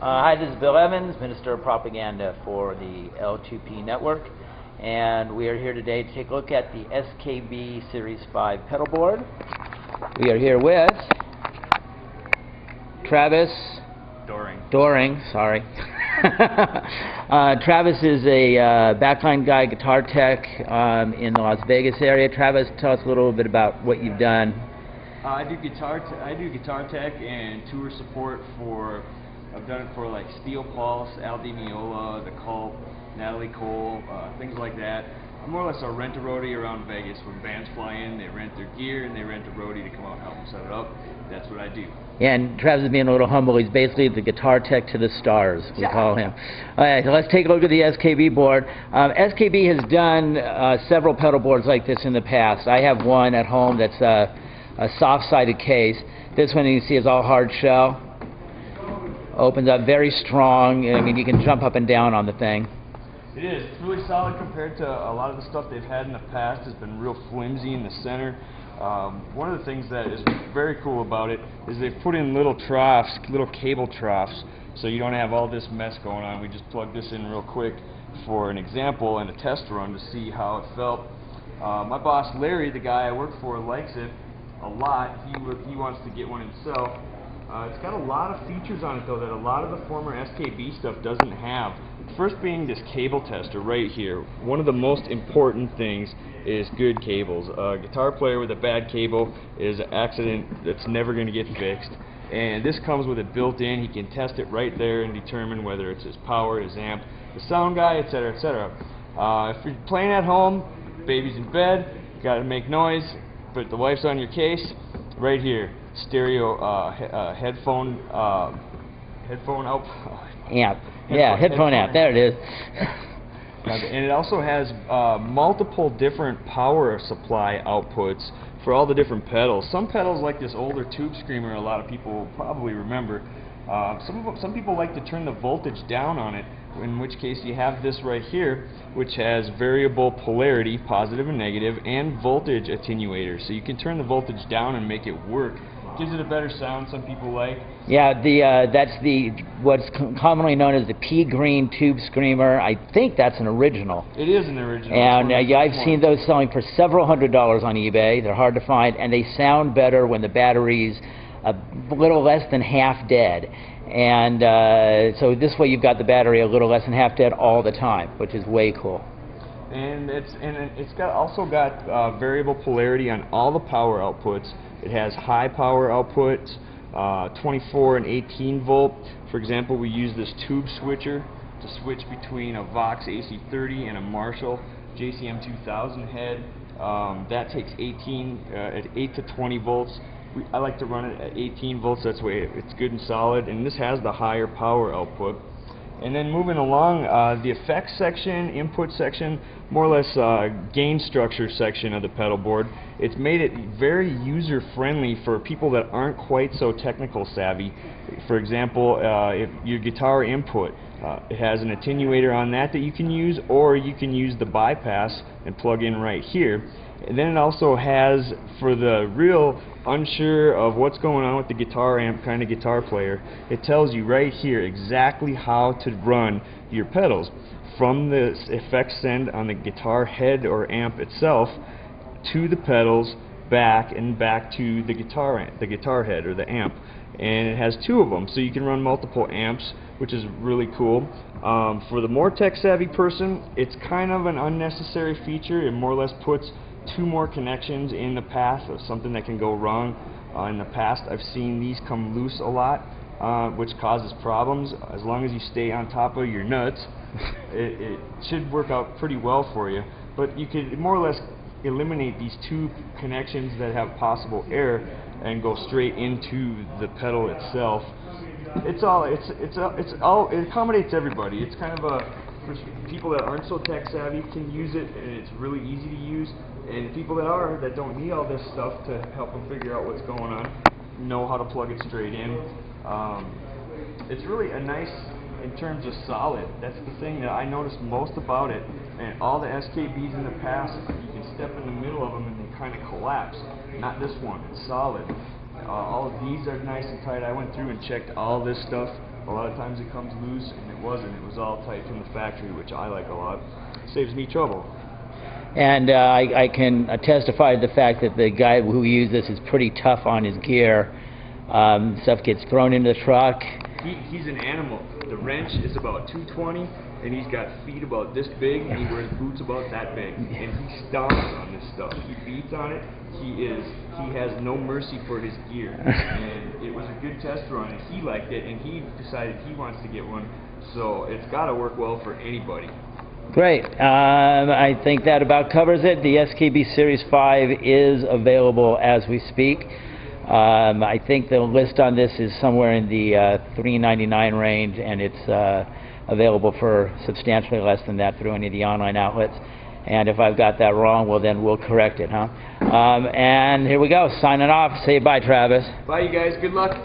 Hi, this is Bill Evans, Minister of Propaganda for the L2P network, and we are here today to take a look at the SKB Series 5 pedal board. We are here with Travis Doring, sorry. Travis is a backline guy, guitar tech in the Las Vegas area. Travis, tell us a little bit about what you've done. I do guitar tech and tour support for. I've done it for like Steel Pulse, Al Di Meola, The Cult, Natalie Cole, things like that. I'm more or less a rent-a-roadie around Vegas. When bands fly in, they rent their gear and they rent a roadie to come out and help them set it up. That's what I do. Yeah, and Travis is being a little humble. He's basically the guitar tech to the stars, we call him. All right, so let's take a look at the SKB board. SKB has done several pedal boards like this in the past. I have one at home that's a soft-sided case. This one you can see is all hard shell. Opens up very strong. I mean, you can jump up and down on the thing. It is. It's really solid compared to a lot of the stuff they've had in the past. It's been real flimsy in the center. One of the things that is very cool about it is they've put in little troughs, little cable troughs, so you don't have all this mess going on. We just plugged this in real quick for an example and a test run to see how it felt. My boss Larry, the guy I work for, likes it a lot. He wants to get one himself. It's got a lot of features on it though that a lot of the former SKB stuff doesn't have. First being this cable tester right here. One of the most important things is good cables. A guitar player with a bad cable is an accident that's never going to get fixed. And this comes with it built in. He can test it right there and determine whether it's his power, his amp, the sound guy, etc., etc. If you're playing at home, baby's in bed, got to make noise, but the wife's on your case, right here. Stereo headphone out. Amp. Yeah, headphone amp. There it is. And it also has multiple different power supply outputs for all the different pedals. Some pedals, like this older Tube Screamer, a lot of people will probably remember. Some people like to turn the voltage down on it, in which case you have this right here, which has variable polarity, positive and negative, and voltage attenuator. So you can turn the voltage down and make it work. Gives it a better sound, some people like. Yeah, that's what's commonly known as the pea green Tube Screamer. I think that's an original. It is an original. And yeah, I've seen those selling for several $100s on eBay. They're hard to find, and they sound better when the battery's a little less than half dead. And so this way you've got the battery a little less than half dead all the time, which is way cool. And it's also got variable polarity on all the power outputs. It has high power outputs, 24 and 18 volt. For example, we use this tube switcher to switch between a Vox AC30 and a Marshall JCM 2000 head. That takes 8 to 20 volts. I like to run it at 18 volts. That's way it's good and solid. And this has the higher power output. And then moving along, the effects section, input section, more or less gain structure section of the pedal board. It's made it very user-friendly for people that aren't quite so technical savvy. For example, if your guitar input, it has an attenuator on that you can use, or you can use the bypass and plug in right here. And then it also has, for the real unsure of what's going on with the guitar amp kind of guitar player, it tells you right here exactly how to run your pedals from the effects send on the guitar head or amp itself to the pedals, back to the guitar head or the amp. And it has two of them, so you can run multiple amps, which is really cool. For the more tech savvy person, it's kind of an unnecessary feature. It more or less puts two more connections in the path of something that can go wrong. In the past, I've seen these come loose a lot, which causes problems. As long as you stay on top of your nuts, it should work out pretty well for you. But you could more or less eliminate these two connections that have possible error and go straight into the pedal itself. It accommodates everybody. It's kind of for people that aren't so tech savvy can use it, and it's really easy to use. And people that don't need all this stuff to help them figure out what's going on, know how to plug it straight in. It's really a nice, in terms of solid, that's the thing that I noticed most about it. And all the SKBs in the past, you can step in the middle of them and they kind of collapse. Not this one, it's solid. All of these are nice and tight. I went through and checked all this stuff. A lot of times it comes loose, and it wasn't. It was all tight from the factory, which I like a lot. Saves me trouble. And I can testify to the fact that the guy who used this is pretty tough on his gear. Stuff gets thrown into the truck. He's an animal. The wrench is about 220, and he's got feet about this big, and he wears boots about that big. And he stomps on this stuff. He beats on it. He has no mercy for his gear. And it was a good test run, and he liked it, and he decided he wants to get one. So it's got to work well for anybody. Great. I think that about covers it. The SKB Series 5 is available as we speak. I think the list on this is somewhere in the $399 range, and it's available for substantially less than that through any of the online outlets. And if I've got that wrong, well, then we'll correct it, huh? And here we go. Signing off. Say bye, Travis. Bye, you guys. Good luck.